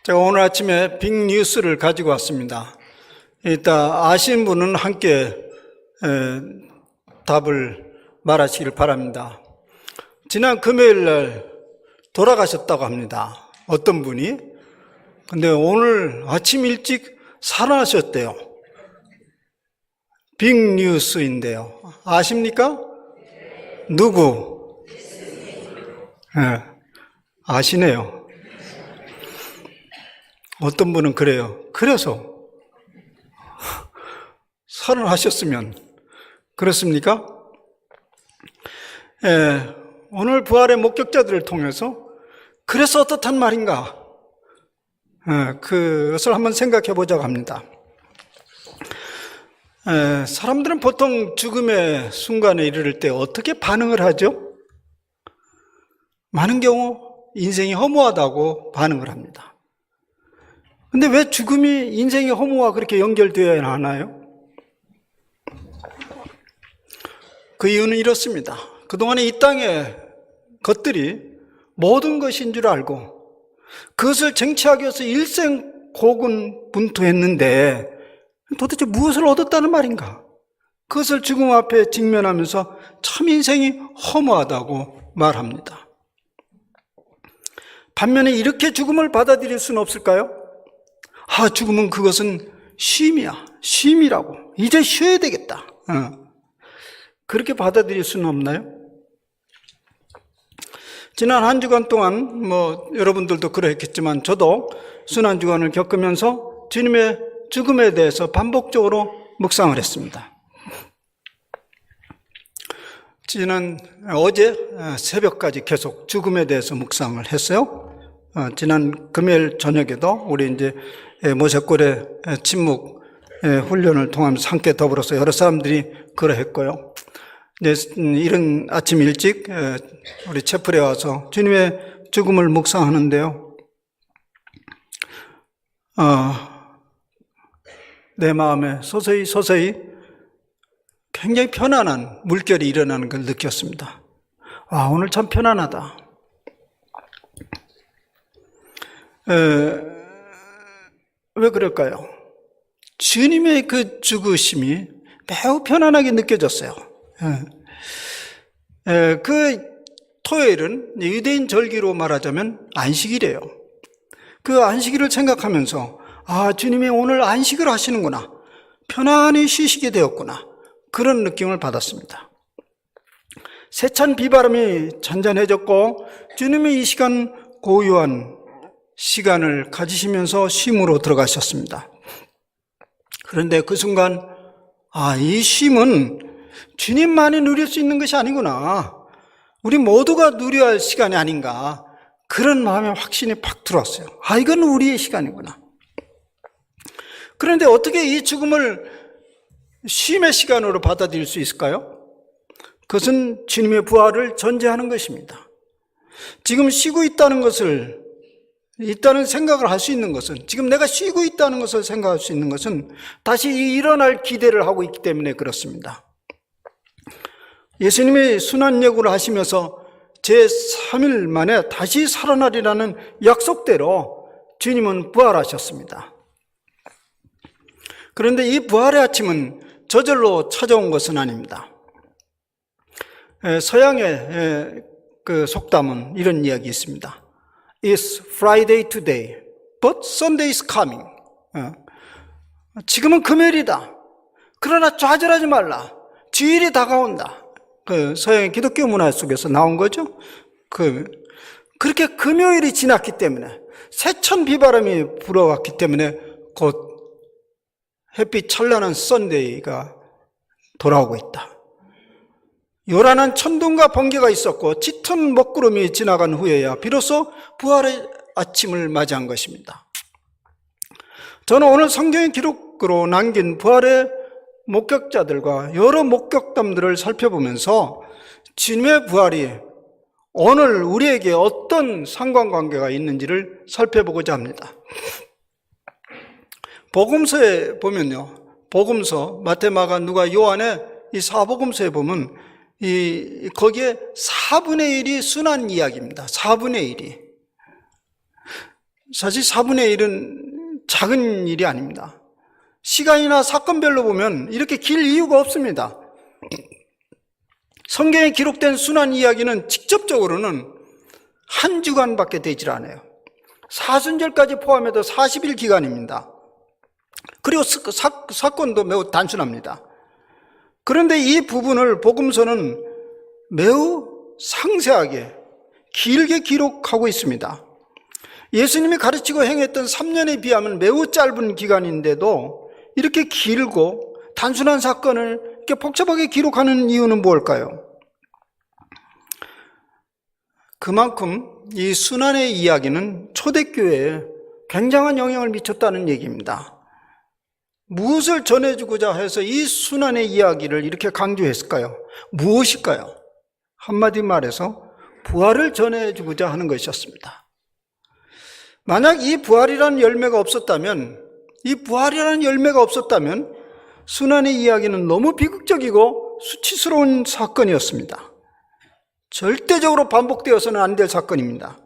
제가 오늘 아침에 빅뉴스를 가지고 왔습니다. 이따 아시는 분은 함께 답을 말하시길 바랍니다. 지난 금요일 날 돌아가셨다고 합니다. 어떤 분이. 근데 오늘 아침 일찍 살아나셨대요. 빅뉴스인데요. 아십니까? 누구? 네, 아시네요. 어떤 분은 그래요. 그래서 살아나셨으면 그렇습니까? 오늘 부활의 목격자들을 통해서 그래서 어떻단 말인가? 그것을 한번 생각해 보자고 합니다. 사람들은 보통 죽음의 순간에 이르를 때 어떻게 반응을 하죠? 많은 경우 인생이 허무하다고 반응을 합니다. 근데 왜 죽음이 인생의 허무와 그렇게 연결되어야 하나요? 그 이유는 이렇습니다. 그동안에 이 땅의 것들이 모든 것인 줄 알고 그것을 쟁취하기 위해서 일생 고군분투했는데 도대체 무엇을 얻었다는 말인가? 그것을 죽음 앞에 직면하면서 참 인생이 허무하다고 말합니다. 반면에 이렇게 죽음을 받아들일 수는 없을까요? 죽음은 그것은 쉼이야. 쉼이라고. 이제 쉬어야 되겠다. 그렇게 받아들일 수는 없나요? 지난 한 주간 동안 여러분들도 그러했겠지만 저도 순환 주간을 겪으면서 주님의 죽음에 대해서 반복적으로 묵상을 했습니다. 지난 어제 새벽까지 계속 죽음에 대해서 묵상을 했어요. 지난 금요일 저녁에도 우리 이제 모세골의 침묵 훈련을 통하면서 함께 더불어서 여러 사람들이 그러했고요. 이른 아침 일찍 우리 채플에 와서 주님의 죽음을 묵상하는데요. 내 마음에 서서히 굉장히 편안한 물결이 일어나는 걸 느꼈습니다. 오늘 참 편안하다. 왜 그럴까요? 주님의 그 죽으심이 매우 편안하게 느껴졌어요. 그 토요일은 유대인 절기로 말하자면 안식일이에요. 그 안식일을 생각하면서 주님이 오늘 안식을 하시는구나. 편안히 쉬시게 되었구나. 그런 느낌을 받았습니다. 세찬 비바람이 잔잔해졌고 주님이 이 시간 고요한 시간을 가지시면서 쉼으로 들어가셨습니다. 그런데 그 순간 이 쉼은 주님만이 누릴 수 있는 것이 아니구나. 우리 모두가 누려야 할 시간이 아닌가. 그런 마음의 확신이 팍 들어왔어요. 이건 우리의 시간이구나. 그런데 어떻게 이 죽음을 쉼의 시간으로 받아들일 수 있을까요? 그것은 주님의 부활을 전제하는 것입니다. 지금 쉬고 있다는 생각을 할 수 있는 것은, 지금 내가 쉬고 있다는 것을 생각할 수 있는 것은 다시 일어날 기대를 하고 있기 때문에 그렇습니다. 예수님이 순환예고를 하시면서 제3일 만에 다시 살아나리라는 약속대로 주님은 부활하셨습니다. 그런데 이 부활의 아침은 저절로 찾아온 것은 아닙니다. 서양의 그 속담은 이런 이야기 있습니다. It's Friday today, but Sunday is coming. 지금은 금요일이다. 그러나 좌절하지 말라. 주일이 다가온다. 그 서양의 기독교 문화 속에서 나온 거죠. 그렇게 금요일이 지났기 때문에 새천 비바람이 불어왔기 때문에 곧 햇빛 찬란한 썬데이가 돌아오고 있다. 요란한 천둥과 번개가 있었고 짙은 먹구름이 지나간 후에야 비로소 부활의 아침을 맞이한 것입니다. 저는 오늘 성경의 기록으로 남긴 부활의 목격자들과 여러 목격담들을 살펴보면서 주님의 부활이 오늘 우리에게 어떤 상관관계가 있는지를 살펴보고자 합니다. 복음서에 보면요, 복음서 마태, 마가, 누가, 요한의 이 사복음서에 보면 거기에 4분의 1이 순환 이야기입니다. 4분의 1이. 사실 4분의 1은 작은 일이 아닙니다. 시간이나 사건별로 보면 이렇게 길 이유가 없습니다. 성경에 기록된 순환 이야기는 직접적으로는 한 주간밖에 되질 않아요. 사순절까지 포함해도 40일 기간입니다. 그리고 사건도 매우 단순합니다. 그런데 이 부분을 복음서는 매우 상세하게 길게 기록하고 있습니다. 예수님이 가르치고 행했던 3년에 비하면 매우 짧은 기간인데도 이렇게 길고 단순한 사건을 이렇게 복잡하게 기록하는 이유는 뭘까요? 그만큼 이 순환의 이야기는 초대교회에 굉장한 영향을 미쳤다는 얘기입니다. 무엇을 전해주고자 해서 이 순환의 이야기를 이렇게 강조했을까요? 무엇일까요? 한마디 말해서 부활을 전해주고자 하는 것이었습니다. 만약 이 부활이라는 열매가 없었다면 순환의 이야기는 너무 비극적이고 수치스러운 사건이었습니다. 절대적으로 반복되어서는 안 될 사건입니다.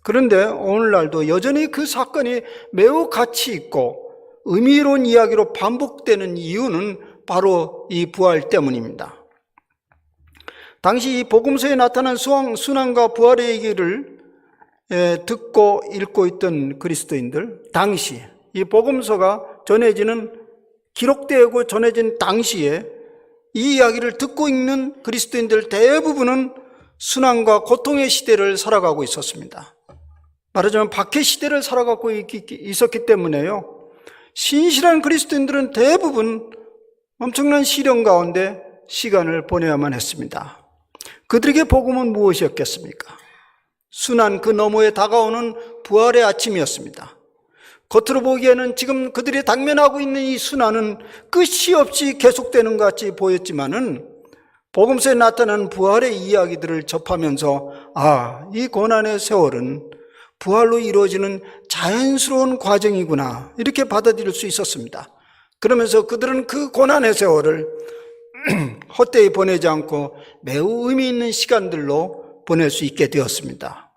그런데 오늘날도 여전히 그 사건이 매우 가치 있고 의미로운 이야기로 반복되는 이유는 바로 이 부활 때문입니다. 당시 이 복음서에 나타난 순환과 부활의 얘기를 듣고 읽고 있던 그리스도인들, 당시 이 복음서가 기록되고 전해진 당시에 이 이야기를 듣고 있는 그리스도인들 대부분은 순환과 고통의 시대를 살아가고 있었습니다. 말하자면 박해 시대를 살아가고 있었기 때문에요, 신실한 그리스도인들은 대부분 엄청난 시련 가운데 시간을 보내야만 했습니다. 그들에게 복음은 무엇이었겠습니까? 순환 그 너머에 다가오는 부활의 아침이었습니다. 겉으로 보기에는 지금 그들이 당면하고 있는 이 순환은 끝이 없이 계속되는 것 같이 보였지만은 복음서에 나타난 부활의 이야기들을 접하면서 이 고난의 세월은 부활로 이루어지는 자연스러운 과정이구나, 이렇게 받아들일 수 있었습니다. 그러면서 그들은 그 고난의 세월을 헛되이 보내지 않고 매우 의미 있는 시간들로 보낼 수 있게 되었습니다.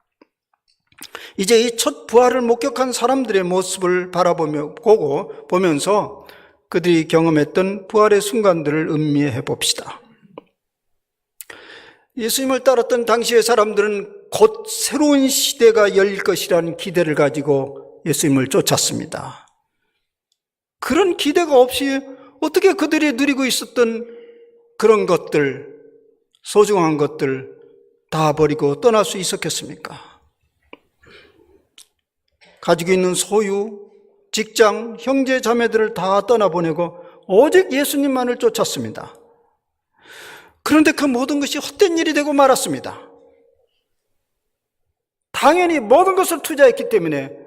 이제 이 첫 부활을 목격한 사람들의 모습을 보면서 그들이 경험했던 부활의 순간들을 음미해 봅시다. 예수님을 따랐던 당시의 사람들은 곧 새로운 시대가 열릴 것이라는 기대를 가지고 예수님을 쫓았습니다. 그런 기대가 없이 어떻게 그들이 누리고 있었던 그런 것들, 소중한 것들 다 버리고 떠날 수 있었겠습니까? 가지고 있는 소유, 직장, 형제, 자매들을 다 떠나보내고 오직 예수님만을 쫓았습니다. 그런데 그 모든 것이 헛된 일이 되고 말았습니다. 당연히 모든 것을 투자했기 때문에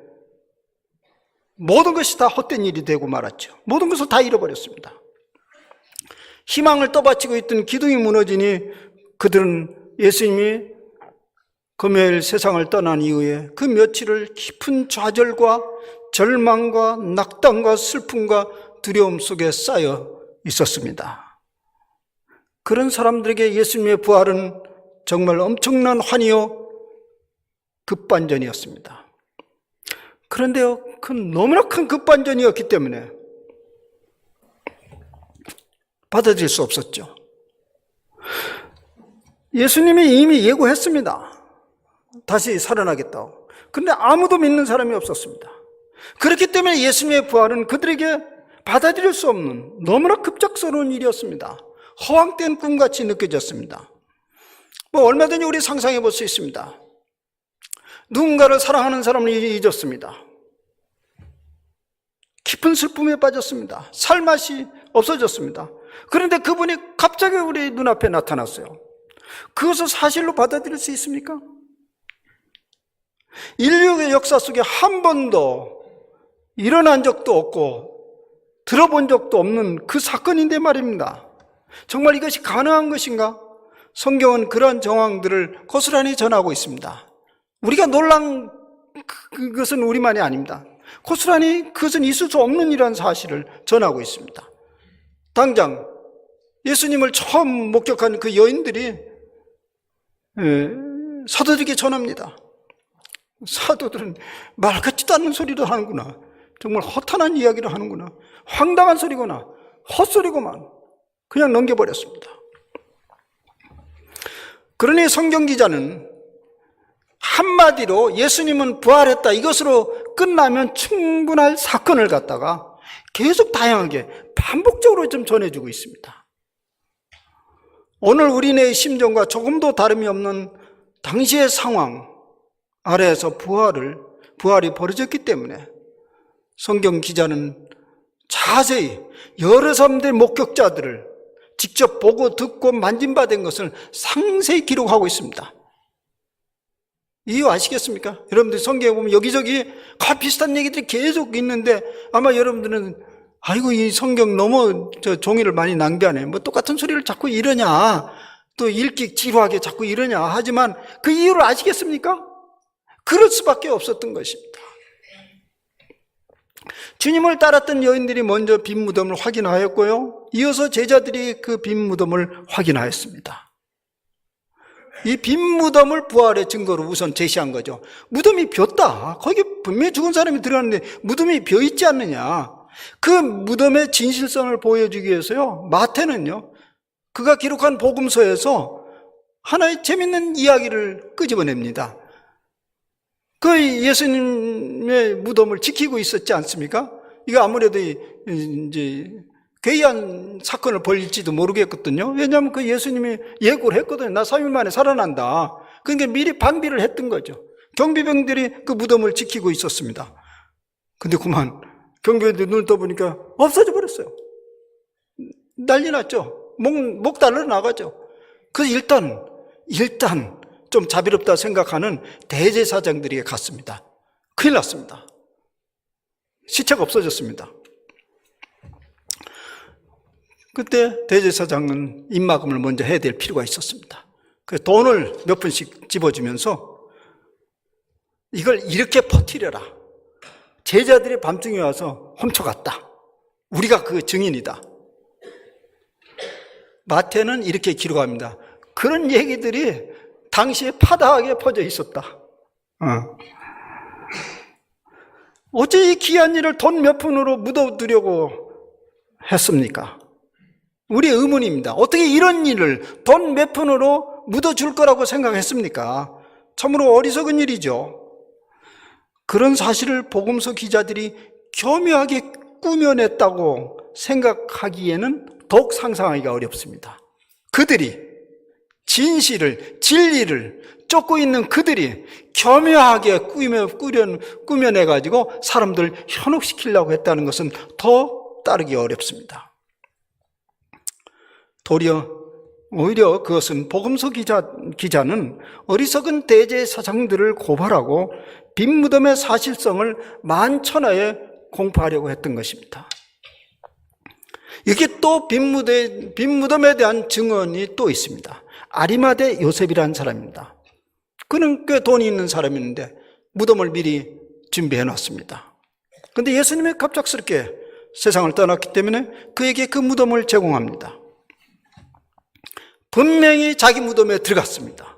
모든 것이 다 헛된 일이 되고 말았죠. 모든 것을 다 잃어버렸습니다. 희망을 떠받치고 있던 기둥이 무너지니 그들은 예수님이 금요일 세상을 떠난 이후에 그 며칠을 깊은 좌절과 절망과 낙담과 슬픔과 두려움 속에 쌓여 있었습니다. 그런 사람들에게 예수님의 부활은 정말 엄청난 환희요 급반전이었습니다. 그런데요, 그 너무나 큰 급반전이었기 때문에 받아들일 수 없었죠. 예수님이 이미 예고했습니다. 다시 살아나겠다고. 그런데 아무도 믿는 사람이 없었습니다. 그렇기 때문에 예수님의 부활은 그들에게 받아들일 수 없는 너무나 급작스러운 일이었습니다. 허황된 꿈같이 느껴졌습니다. 얼마든지 우리 상상해 볼 수 있습니다. 누군가를 사랑하는 사람을 잊었습니다. 깊은 슬픔에 빠졌습니다. 살 맛이 없어졌습니다. 그런데 그분이 갑자기 우리 눈앞에 나타났어요. 그것을 사실로 받아들일 수 있습니까? 인류의 역사 속에 한 번도 일어난 적도 없고 들어본 적도 없는 그 사건인데 말입니다. 정말 이것이 가능한 것인가? 성경은 그런 정황들을 고스란히 전하고 있습니다. 우리가 놀란 그것은 우리만이 아닙니다. 고스란히 그것은 있을 수 없는 이라는 사실을 전하고 있습니다. 당장 예수님을 처음 목격한 그 여인들이 사도들에게 전합니다. 사도들은 말 같지도 않는 소리도 하는구나. 정말 허탄한 이야기를 하는구나. 황당한 소리구나. 헛소리구만. 그냥 넘겨버렸습니다. 그러니 성경 기자는 한마디로 예수님은 부활했다, 이것으로 끝나면 충분할 사건을 갖다가 계속 다양하게 반복적으로 좀 전해주고 있습니다. 오늘 우리네의 심정과 조금도 다름이 없는 당시의 상황 아래에서 부활이 벌어졌기 때문에 성경 기자는 자세히 여러 사람들의 목격자들을 직접 보고 듣고 만진받은 것을 상세히 기록하고 있습니다. 이유 아시겠습니까? 여러분들 성경에 보면 여기저기 비슷한 얘기들이 계속 있는데 아마 여러분들은 아이고 이 성경 너무 종이를 많이 낭비하네. 뭐 똑같은 소리를 자꾸 이러냐, 또 읽기 지루하게 자꾸 이러냐 하지만 그 이유를 아시겠습니까? 그럴 수밖에 없었던 것입니다. 주님을 따랐던 여인들이 먼저 빈 무덤을 확인하였고요, 이어서 제자들이 그 빈 무덤을 확인하였습니다. 이 빈 무덤을 부활의 증거로 우선 제시한 거죠. 무덤이 비었다. 거기 분명히 죽은 사람이 들어갔는데 무덤이 비어있지 않느냐. 그 무덤의 진실성을 보여주기 위해서요, 마태는요, 그가 기록한 복음서에서 하나의 재밌는 이야기를 끄집어냅니다. 그 예수님의 무덤을 지키고 있었지 않습니까? 이거 아무래도 이제 괴이한 사건을 벌일지도 모르겠거든요. 왜냐하면 그 예수님이 예고를 했거든요. 나 3일 만에 살아난다. 그러니까 미리 방비를 했던 거죠. 경비병들이 그 무덤을 지키고 있었습니다. 근데 그만 경비병들이 눈을 떠보니까 없어져 버렸어요. 난리 났죠. 목 달러 나가죠. 그래서 일단 좀 자비롭다 생각하는 대제사장들에게 갔습니다. 큰일 났습니다. 시체가 없어졌습니다. 그때 대제사장은 입막음을 먼저 해야 될 필요가 있었습니다. 그래서 돈을 몇 푼씩 집어주면서 이걸 이렇게 퍼뜨려라. 제자들이 밤중에 와서 훔쳐갔다. 우리가 그 증인이다. 마태는 이렇게 기록합니다. 그런 얘기들이 당시에 파다하게 퍼져 있었다. 어째 이 귀한 일을 돈 몇 푼으로 묻어두려고 했습니까? 우리의 의문입니다. 어떻게 이런 일을 돈 몇 푼으로 묻어줄 거라고 생각했습니까? 참으로 어리석은 일이죠. 그런 사실을 복음서 기자들이 교묘하게 꾸며냈다고 생각하기에는 더욱 상상하기가 어렵습니다. 그들이 진실을, 진리를 쫓고 있는 그들이 교묘하게 꾸며내가지고 사람들을 현혹시키려고 했다는 것은 더 따르기 어렵습니다. 오히려 그것은 복음서 기자는 어리석은 대제사장들을 고발하고 빈 무덤의 사실성을 만천하에 공포하려고 했던 것입니다. 이게 또 빈 무덤에 대한 증언이 또 있습니다. 아리마대 요셉이라는 사람입니다. 그는 꽤 돈이 있는 사람인데 무덤을 미리 준비해 놨습니다. 그런데 예수님이 갑작스럽게 세상을 떠났기 때문에 그에게 그 무덤을 제공합니다. 분명히 자기 무덤에 들어갔습니다.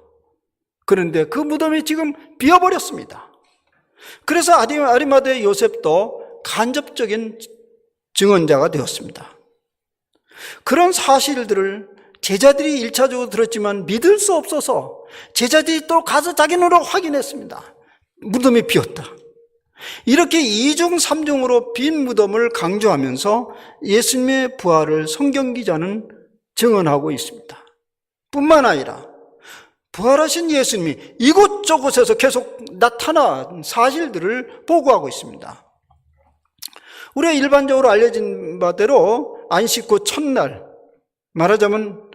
그런데 그 무덤이 지금 비어버렸습니다. 그래서 아리마대 요셉도 간접적인 증언자가 되었습니다. 그런 사실들을 제자들이 1차적으로 들었지만 믿을 수 없어서 제자들이 또 가서 자기 눈으로 확인했습니다. 무덤이 비었다. 이렇게 2중 3중으로 빈 무덤을 강조하면서 예수님의 부활을 성경 기자는 증언하고 있습니다. 뿐만 아니라 부활하신 예수님이 이곳저곳에서 계속 나타난 사실들을 보고하고 있습니다. 우리가 일반적으로 알려진 바대로 안식 후 첫날, 말하자면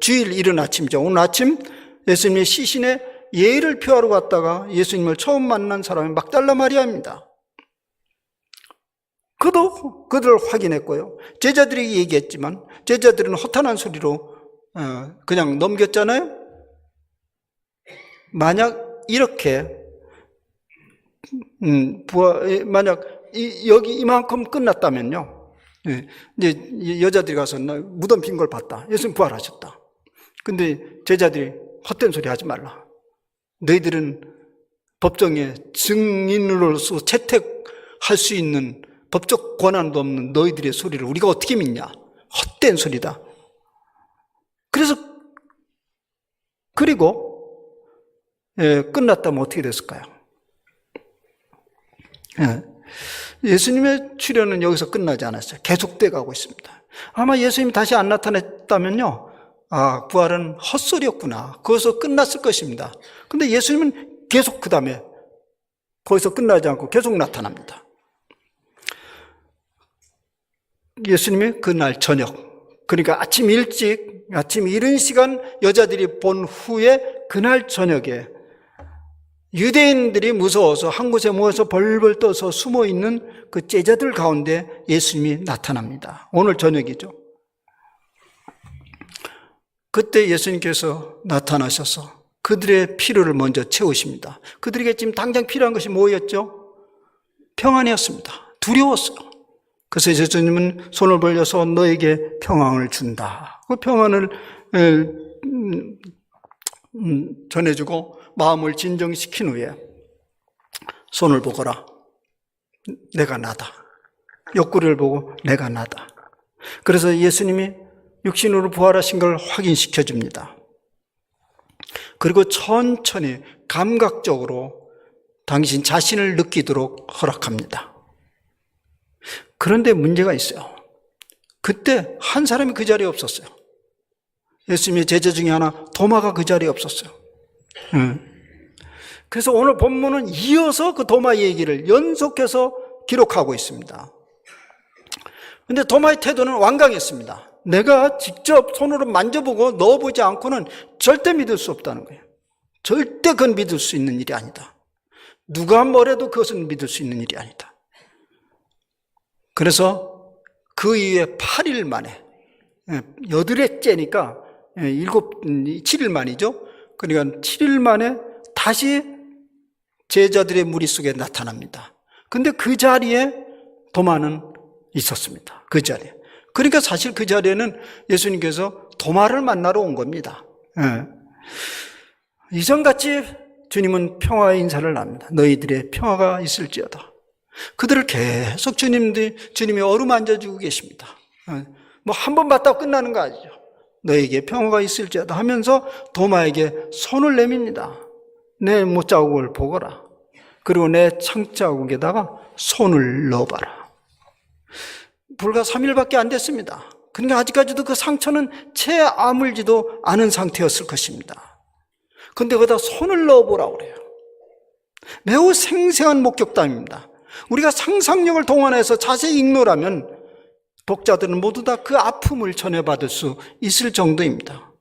주일 이른 아침이죠. 오늘 아침 예수님의 시신에 예의를 표하러 갔다가 예수님을 처음 만난 사람이 막달라 마리아입니다. 그도 그들을 확인했고요. 제자들이 얘기했지만 제자들은 허탄한 소리로 그냥 넘겼잖아요. 만약 이렇게 만약 여기 이만큼 끝났다면요, 이제 여자들이 가서 나 무덤 빈 걸 봤다. 예수님 부활하셨다. 근데 제자들이 헛된 소리 하지 말라. 너희들은 법정에 증인으로서 채택할 수 있는 법적 권한도 없는 너희들의 소리를 우리가 어떻게 믿냐? 헛된 소리다. 그리고 끝났다면 어떻게 됐을까요? 예수님의 출현은 여기서 끝나지 않았어요. 계속돼 가고 있습니다. 아마 예수님이 다시 안 나타났다면요, 부활은 헛소리였구나, 거기서 끝났을 것입니다. 근데 예수님은 계속 그 다음에 거기서 끝나지 않고 계속 나타납니다. 예수님이 그날 저녁, 그러니까 아침 일찍, 아침 이른 시간 여자들이 본 후에 그날 저녁에 유대인들이 무서워서 한 곳에 모여서 벌벌 떠서 숨어있는 그 제자들 가운데 예수님이 나타납니다. 오늘 저녁이죠. 그때 예수님께서 나타나셔서 그들의 필요를 먼저 채우십니다. 그들에게 지금 당장 필요한 것이 뭐였죠? 평안이었습니다. 두려웠어요. 그래서 예수님은 손을 벌려서 너에게 평안을 준다. 그 평안을 전해주고 마음을 진정시킨 후에 손을 보거라. 내가 나다. 옆구리를 보고 내가 나다. 그래서 예수님이 육신으로 부활하신 걸 확인시켜 줍니다. 그리고 천천히 감각적으로 당신 자신을 느끼도록 허락합니다. 그런데 문제가 있어요. 그때 한 사람이 그 자리에 없었어요. 예수님의 제자 중에 하나, 도마가 그 자리에 없었어요. 그래서 오늘 본문은 이어서 그 도마 얘기를 연속해서 기록하고 있습니다. 그런데 도마의 태도는 완강했습니다. 내가 직접 손으로 만져보고 넣어보지 않고는 절대 믿을 수 없다는 거예요. 절대 그건 믿을 수 있는 일이 아니다. 누가 뭐래도 그것은 믿을 수 있는 일이 아니다. 그래서 그 이후에 8일 만에, 8회째니까 7일 만이죠. 그러니까 7일 만에 다시 제자들의 무리 속에 나타납니다. 근데 그 자리에 도마는 있었습니다. 그 자리에. 그러니까 사실 그 자리에는 예수님께서 도마를 만나러 온 겁니다. 이전같이 주님은 평화의 인사를 합니다. 너희들의 평화가 있을지어다. 그들을 계속 주님이 어루만져주고 계십니다. 뭐 한 번 봤다고 끝나는 거 아니죠. 너에게 평화가 있을지어다 하면서 도마에게 손을 내밉니다. 내 못자국을 보거라. 그리고 내 창자국에다가 손을 넣어봐라. 불과 3일밖에 안 됐습니다. 그러니까 아직까지도 그 상처는 채 아물지도 않은 상태였을 것입니다. 그런데 거기다 손을 넣어보라고 그래요. 매우 생생한 목격담입니다. 우리가 상상력을 동원해서 자세히 읽노라면 독자들은 모두 다 그 아픔을 전해받을 수 있을 정도입니다.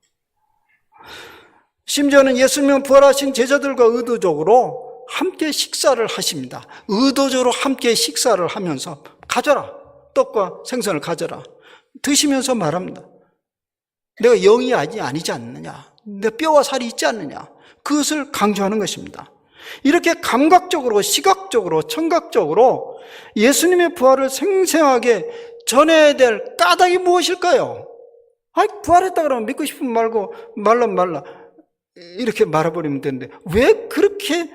심지어는 예수님은 부활하신 제자들과 의도적으로 함께 식사를 하십니다. 의도적으로 함께 식사를 하면서 가져라. 떡과 생선을 가져라. 드시면서 말합니다. 내가 영이 아니지 않느냐. 내 뼈와 살이 있지 않느냐. 그것을 강조하는 것입니다. 이렇게 감각적으로, 시각적으로, 청각적으로 예수님의 부활을 생생하게 전해야 될 까닭이 무엇일까요? 부활했다 그러면 믿고 싶으면 말고 말라 이렇게 말해버리면 되는데 왜 그렇게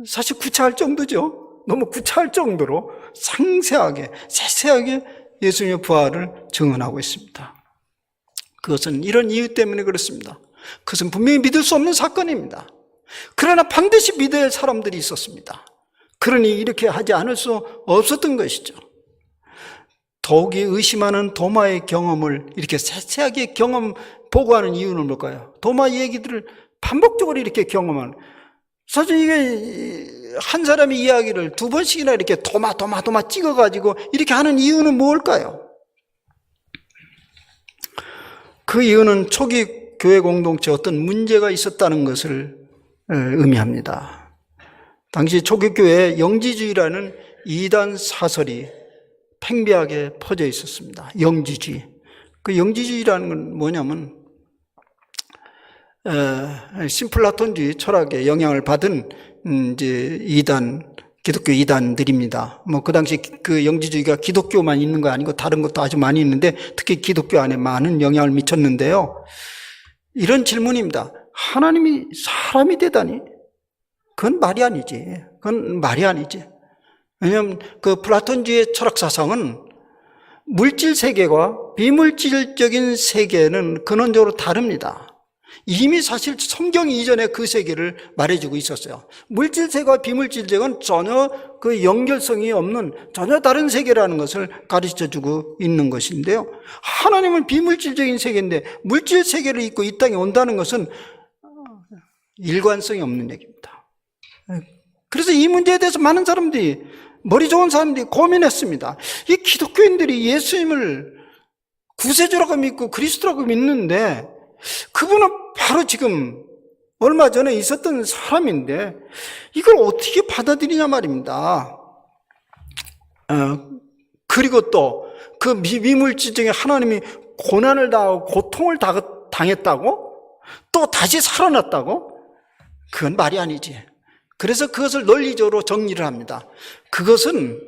사실 구차할 정도죠? 너무 구차할 정도로 상세하게, 세세하게 예수님의 부활을 증언하고 있습니다. 그것은 이런 이유 때문에 그렇습니다. 그것은 분명히 믿을 수 없는 사건입니다. 그러나 반드시 믿어야 할 사람들이 있었습니다. 그러니 이렇게 하지 않을 수 없었던 것이죠. 더욱이 의심하는 도마의 경험을 이렇게 세세하게 보고하는 이유는 뭘까요? 도마 얘기들을 반복적으로 이렇게 경험하는, 사실 이게 한 사람의 이야기를 2번씩이나 이렇게 도마 찍어가지고 이렇게 하는 이유는 뭘까요? 그 이유는 초기 교회 공동체에 어떤 문제가 있었다는 것을 의미합니다. 당시 초기 교회에 영지주의라는 이단 사설이 팽배하게 퍼져 있었습니다. 영지주의. 그 영지주의라는 건 뭐냐면 신플라톤주의 철학에 영향을 받은 이제 기독교 이단들입니다. 뭐 그 당시 그 영지주의가 기독교만 있는 거 아니고 다른 것도 아주 많이 있는데 특히 기독교 안에 많은 영향을 미쳤는데요. 이런 질문입니다. 하나님이 사람이 되다니? 그건 말이 아니지. 그건 말이 아니지. 왜냐하면 그 플라톤주의 철학 사상은 물질 세계와 비물질적인 세계는 근원적으로 다릅니다. 이미 사실 성경 이전에 그 세계를 말해주고 있었어요. 물질 세계와 비물질 세계는 전혀 그 연결성이 없는 전혀 다른 세계라는 것을 가르쳐주고 있는 것인데요. 하나님은 비물질적인 세계인데 물질 세계를 입고 이 땅에 온다는 것은 일관성이 없는 얘기입니다. 그래서 이 문제에 대해서 많은 사람들이, 머리 좋은 사람들이 고민했습니다. 이 기독교인들이 예수님을 구세주라고 믿고 그리스도라고 믿는데 그분은 바로 지금 얼마 전에 있었던 사람인데 이걸 어떻게 받아들이냐 말입니다. 그리고 또 그 미물질적인 하나님이 고난을 당하고 고통을 당했다고? 또 다시 살아났다고? 그건 말이 아니지. 그래서 그것을 논리적으로 정리를 합니다. 그것은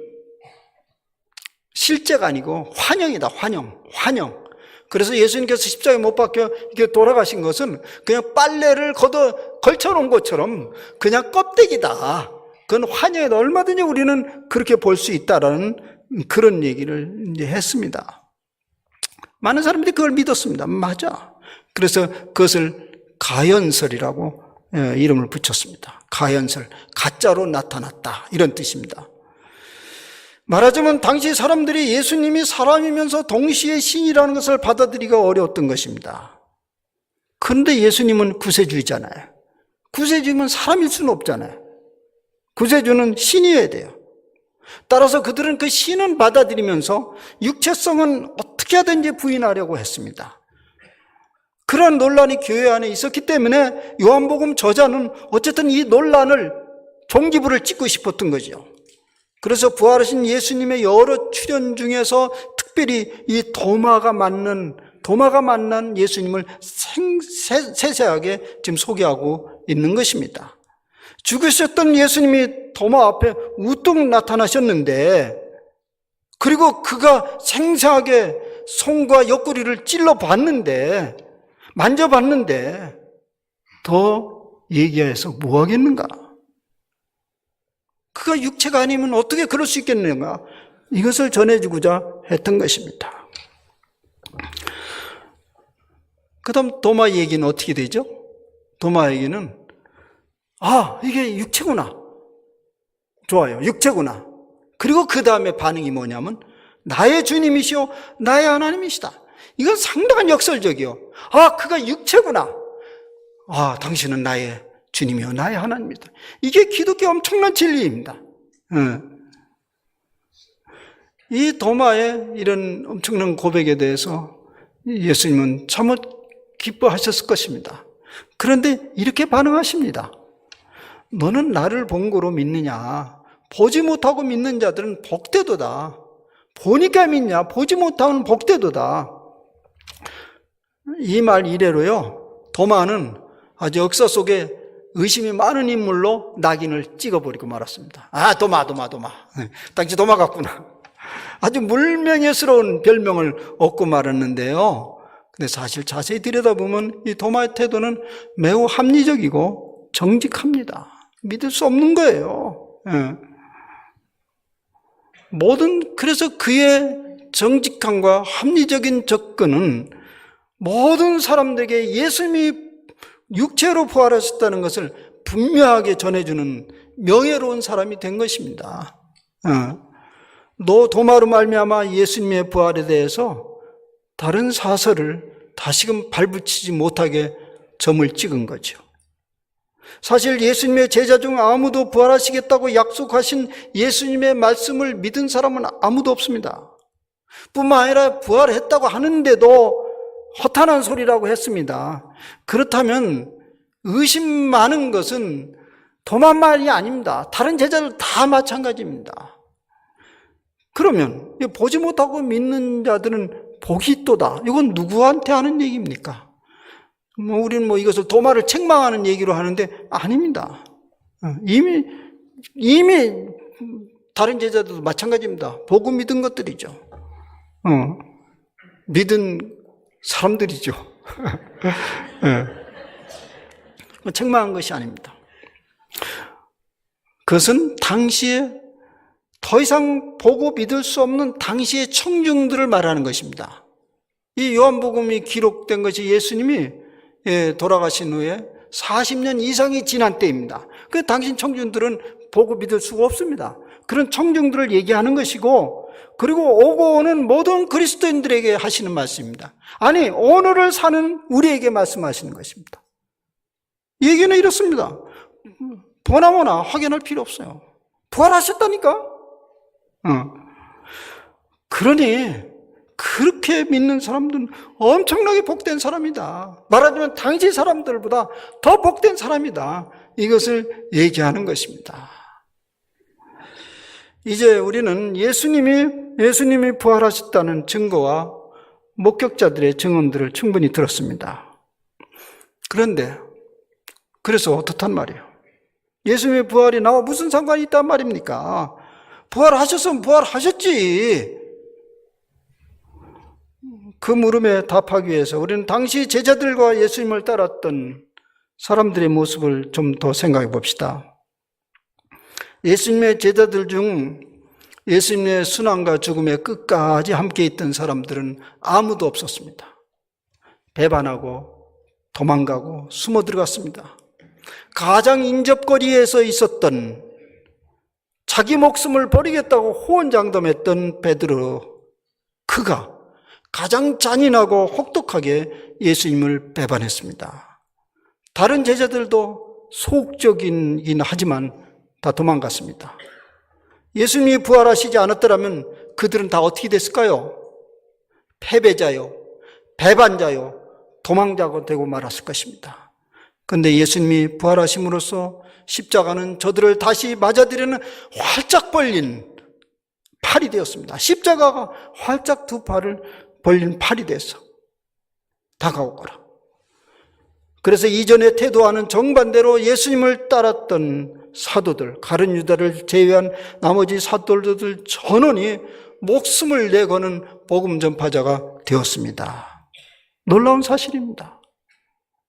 실제가 아니고 환영이다. 환영. 그래서 예수님께서 십자가에 못 박혀 이렇게 돌아가신 것은 그냥 빨래를 걸쳐놓은 것처럼 그냥 껍데기다. 그건 환영이다. 얼마든지 우리는 그렇게 볼 수 있다라는 그런 얘기를 이제 했습니다. 많은 사람들이 그걸 믿었습니다. 맞아. 그래서 그것을 가연설이라고 이름을 붙였습니다. 가연설, 가짜로 나타났다, 이런 뜻입니다. 말하자면 당시 사람들이 예수님이 사람이면서 동시에 신이라는 것을 받아들이기가 어려웠던 것입니다. 그런데 예수님은 구세주이잖아요. 구세주면 사람일 수는 없잖아요. 구세주는 신이어야 돼요. 따라서 그들은 그 신은 받아들이면서 육체성은 어떻게 하든지 부인하려고 했습니다. 그런 논란이 교회 안에 있었기 때문에 요한복음 저자는 어쨌든 이 논란을 종지부를 찍고 싶었던 거죠. 그래서 부활하신 예수님의 여러 출현 중에서 특별히 이 도마가 만난 예수님을 세세하게 지금 소개하고 있는 것입니다. 죽으셨던 예수님이 도마 앞에 우뚝 나타나셨는데, 그리고 그가 생생하게 손과 옆구리를 찔러봤는데, 만져봤는데 더 얘기해서 뭐 하겠는가? 그가 육체가 아니면 어떻게 그럴 수 있겠는가? 이것을 전해주고자 했던 것입니다. 그 다음 도마 얘기는 어떻게 되죠? 도마 얘기는 이게 육체구나. 좋아요. 육체구나. 그리고 그 다음에 반응이 뭐냐면 나의 주님이시오 나의 하나님이시다. 이건 상당한 역설적이요. 그가 육체구나. 당신은 나의 주님이요 나의 하나님이다. 이게 기독교 엄청난 진리입니다. 이 도마의 이런 엄청난 고백에 대해서 예수님은 참 기뻐하셨을 것입니다. 그런데 이렇게 반응하십니다. 너는 나를 본 거로 믿느냐? 보지 못하고 믿는 자들은 복되도다. 보니까 믿냐? 보지 못하면 복되도다. 이 말 이래로요, 도마는 아주 역사 속에 의심이 많은 인물로 낙인을 찍어버리고 말았습니다. 도마. 당시 도마 같구나. 아주 물명예스러운 별명을 얻고 말았는데요. 근데 사실 자세히 들여다보면 이 도마의 태도는 매우 합리적이고 정직합니다. 믿을 수 없는 거예요. 그래서 그의 정직함과 합리적인 접근은 모든 사람들에게 예수님이 육체로 부활하셨다는 것을 분명하게 전해주는 명예로운 사람이 된 것입니다. 도마로 말미암아 예수님의 부활에 대해서 다른 사설을 다시금 발붙이지 못하게 점을 찍은 거죠. 사실 예수님의 제자 중 아무도 부활하시겠다고 약속하신 예수님의 말씀을 믿은 사람은 아무도 없습니다. 뿐만 아니라 부활했다고 하는데도 허탄한 소리라고 했습니다. 그렇다면 의심 많은 것은 도마만이 아닙니다. 다른 제자들 다 마찬가지입니다. 그러면 보지 못하고 믿는 자들은 복이 있도다. 이건 누구한테 하는 얘기입니까? 우리는 이것을 도마를 책망하는 얘기로 하는데 아닙니다. 이미 다른 제자들도 마찬가지입니다. 보고 믿은 것들이죠. 믿은 사람들이죠. 책망한 것이 아닙니다. 그것은 당시에 더 이상 보고 믿을 수 없는 당시의 청중들을 말하는 것입니다. 이 요한복음이 기록된 것이 예수님이 돌아가신 후에 40년 이상이 지난 때입니다. 그 당시 청중들은 보고 믿을 수가 없습니다. 그런 청중들을 얘기하는 것이고, 그리고 오고 오는 모든 그리스도인들에게 하시는 말씀입니다. 아니, 오늘을 사는 우리에게 말씀하시는 것입니다. 얘기는 이렇습니다. 보나마나 확인할 필요 없어요. 부활하셨다니까? 그러니 그렇게 믿는 사람들은 엄청나게 복된 사람이다. 말하자면 당시 사람들보다 더 복된 사람이다. 이것을 얘기하는 것입니다. 이제 우리는 예수님이 부활하셨다는 증거와 목격자들의 증언들을 충분히 들었습니다. 그런데 그래서 어떻단 말이에요? 예수님의 부활이 나와 무슨 상관이 있단 말입니까? 부활하셨으면 부활하셨지. 그 물음에 답하기 위해서 우리는 당시 제자들과 예수님을 따랐던 사람들의 모습을 좀 더 생각해 봅시다. 예수님의 제자들 중 예수님의 순환과 죽음의 끝까지 함께 있던 사람들은 아무도 없었습니다. 배반하고 도망가고 숨어 들어갔습니다. 가장 인접거리에서 있었던, 자기 목숨을 버리겠다고 호언장담했던 베드로, 그가 가장 잔인하고 혹독하게 예수님을 배반했습니다. 다른 제자들도 소극적이긴 하지만 다 도망갔습니다. 예수님이 부활하시지 않았더라면 그들은 다 어떻게 됐을까요? 패배자요, 배반자요, 도망자가 되고 말았을 것입니다. 그런데 예수님이 부활하심으로써 십자가는 저들을 다시 맞아들이는 활짝 벌린 팔이 되었습니다. 십자가가 활짝 두 팔을 벌린 팔이 돼서 다가오거라. 그래서 이전의 태도와는 정반대로 예수님을 따랐던 사도들, 가룟 유다를 제외한 나머지 사도들 전원이 목숨을 내거는 복음 전파자가 되었습니다. 놀라운 사실입니다.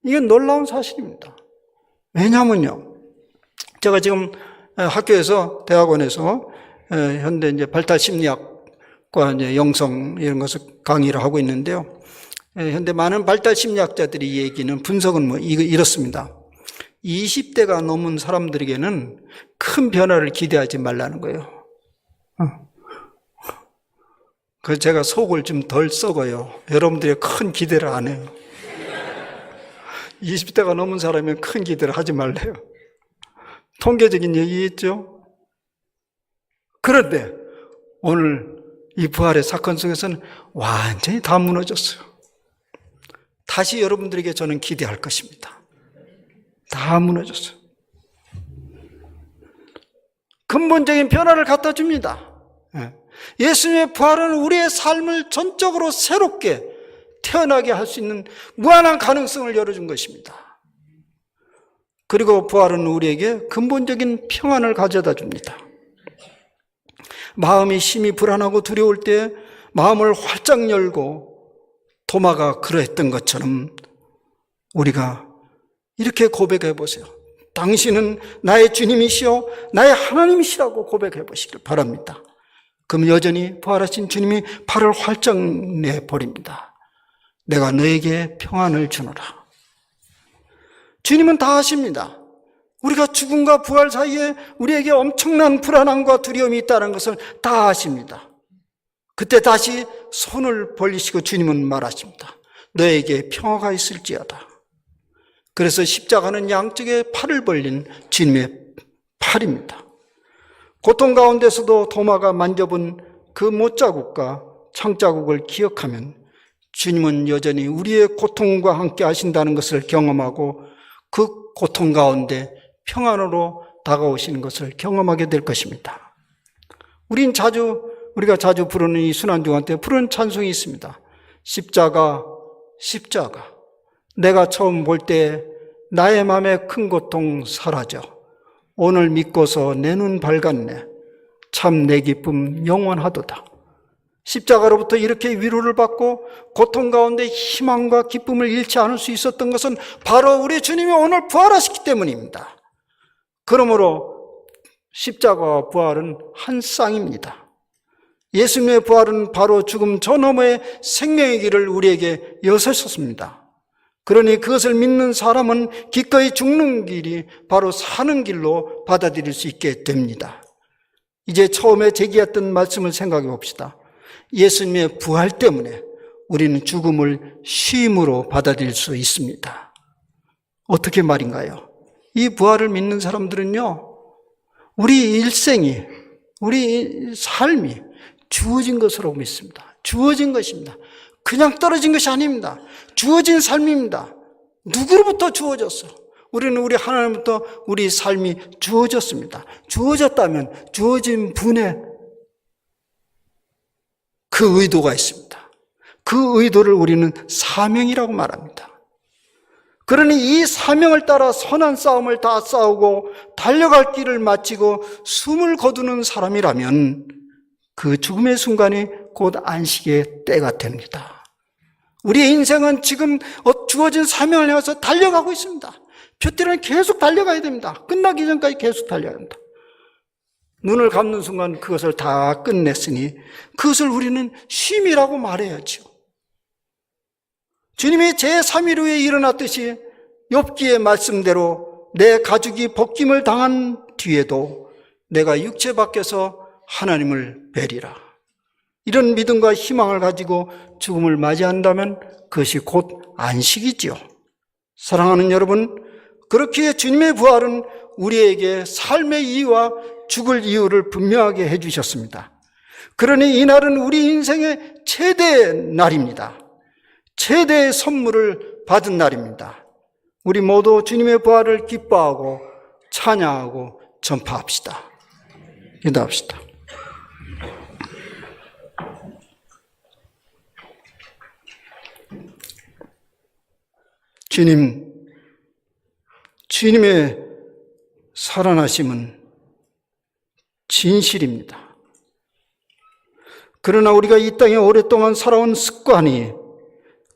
이게 놀라운 사실입니다. 왜냐하면요, 제가 지금 학교에서, 대학원에서 현대 이제 발달 심리학과 이제 영성 이런 것을 강의를 하고 있는데요. 현대 많은 발달 심리학자들이 얘기는 분석은 이렇습니다. 20대가 넘은 사람들에게는 큰 변화를 기대하지 말라는 거예요. 그래서 제가 속을 좀 덜 썩어요. 여러분들이 큰 기대를 안 해요. 20대가 넘은 사람이면 큰 기대를 하지 말래요. 통계적인 얘기겠죠? 그런데 오늘 이 부활의 사건 속에서는 완전히 다 무너졌어요. 다시 여러분들에게 저는 기대할 것입니다. 다 무너졌어요. 근본적인 변화를 갖다 줍니다. 예수님의 부활은 우리의 삶을 전적으로 새롭게 태어나게 할 수 있는 무한한 가능성을 열어준 것입니다. 그리고 부활은 우리에게 근본적인 평안을 가져다 줍니다. 마음이 심히 불안하고 두려울 때 마음을 활짝 열고 도마가 그러했던 것처럼 우리가 이렇게 고백해 보세요. 당신은 나의 주님이시요 나의 하나님이시라고 고백해 보시길 바랍니다. 그럼 여전히 부활하신 주님이 팔을 활짝 내버립니다. 내가 너에게 평안을 주노라. 주님은 다 아십니다. 우리가 죽음과 부활 사이에 우리에게 엄청난 불안함과 두려움이 있다는 것을 다 아십니다. 그때 다시 손을 벌리시고 주님은 말하십니다. 너에게 평화가 있을지어다. 그래서 십자가는 양쪽에 팔을 벌린 주님의 팔입니다. 고통 가운데서도 도마가 만져본 그 못자국과 창자국을 기억하면 주님은 여전히 우리의 고통과 함께 하신다는 것을 경험하고 그 고통 가운데 평안으로 다가오시는 것을 경험하게 될 것입니다. 우리가 자주 부르는 이 순환주간 때 부르는 찬송이 있습니다. 십자가, 십자가. 내가 처음 볼 때 나의 마음의 큰 고통 사라져. 오늘 믿고서 내 눈 밝았네. 참 내 기쁨 영원하도다. 십자가로부터 이렇게 위로를 받고 고통 가운데 희망과 기쁨을 잃지 않을 수 있었던 것은 바로 우리 주님이 오늘 부활하셨기 때문입니다. 그러므로 십자가와 부활은 한 쌍입니다. 예수님의 부활은 바로 죽음 저 너머의 생명의 길을 우리에게 여셨습니다. 그러니 그것을 믿는 사람은 기꺼이 죽는 길이 바로 사는 길로 받아들일 수 있게 됩니다. 이제 처음에 제기했던 말씀을 생각해 봅시다. 예수님의 부활 때문에 우리는 죽음을 쉼으로 받아들일 수 있습니다. 어떻게 말인가요? 이 부활을 믿는 사람들은요, 우리 일생이, 우리 삶이 주어진 것으로 믿습니다. 주어진 것입니다. 그냥 떨어진 것이 아닙니다. 주어진 삶입니다. 누구로부터 주어졌어? 우리는 우리 하나님부터 우리 삶이 주어졌습니다. 주어졌다면 주어진 분의 그 의도가 있습니다. 그 의도를 우리는 사명이라고 말합니다. 그러니 이 사명을 따라 선한 싸움을 다 싸우고 달려갈 길을 마치고 숨을 거두는 사람이라면 그 죽음의 순간이 곧 안식의 때가 됩니다. 우리의 인생은 지금 주어진 사명을 향해서 달려가고 있습니다. 표대로는 계속 달려가야 됩니다. 끝나기 전까지 계속 달려야 합니다. 눈을 감는 순간 그것을 다 끝냈으니 그것을 우리는 쉼이라고 말해야죠. 주님이 제3일 후에 일어났듯이 욥기의 말씀대로 내 가죽이 벗김을 당한 뒤에도 내가 육체 밖에서 하나님을 뵈리라. 이런 믿음과 희망을 가지고 죽음을 맞이한다면 그것이 곧 안식이지요. 사랑하는 여러분, 그렇기에 주님의 부활은 우리에게 삶의 이유와 죽을 이유를 분명하게 해주셨습니다. 그러니 이날은 우리 인생의 최대의 날입니다. 최대의 선물을 받은 날입니다. 우리 모두 주님의 부활을 기뻐하고 찬양하고 전파합시다. 기도합시다. 주님의 살아나심은 진실입니다. 그러나 우리가 이 땅에 오랫동안 살아온 습관이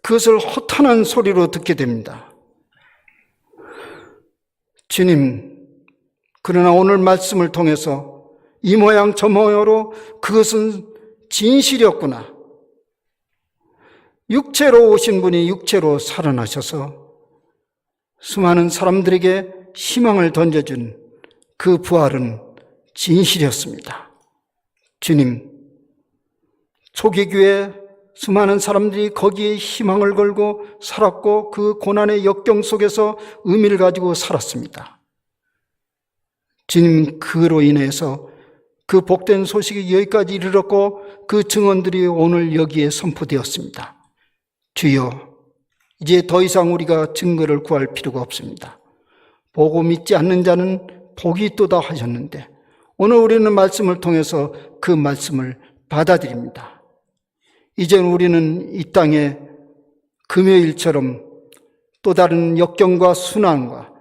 그것을 허탄한 소리로 듣게 됩니다. 주님, 그러나 오늘 말씀을 통해서 이 모양 저 모양으로 그것은 진실이었구나. 육체로 오신 분이 육체로 살아나셔서 수많은 사람들에게 희망을 던져준 그 부활은 진실이었습니다. 주님, 초기교회 수많은 사람들이 거기에 희망을 걸고 살았고 그 고난의 역경 속에서 의미를 가지고 살았습니다. 주님, 그로 인해서 그 복된 소식이 여기까지 이르렀고 그 증언들이 오늘 여기에 선포되었습니다. 주여, 이제 더 이상 우리가 증거를 구할 필요가 없습니다. 보고 믿지 않는 자는 복이 있도다 하셨는데 오늘 우리는 말씀을 통해서 그 말씀을 받아들입니다. 이제 우리는 이 땅에 금요일처럼 또 다른 역경과 순환과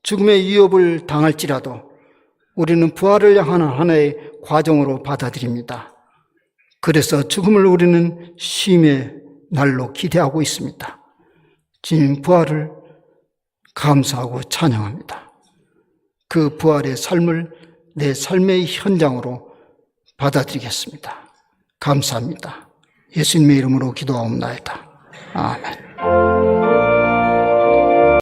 죽음의 위협을 당할지라도 우리는 부활을 향하는 하나의 과정으로 받아들입니다. 그래서 죽음을 우리는 쉼의 날로 기대하고 있습니다. 주님 부활을 감사하고 찬양합니다. 그 부활의 삶을 내 삶의 현장으로 받아들이겠습니다. 감사합니다. 예수님의 이름으로 기도하옵나이다. 아멘.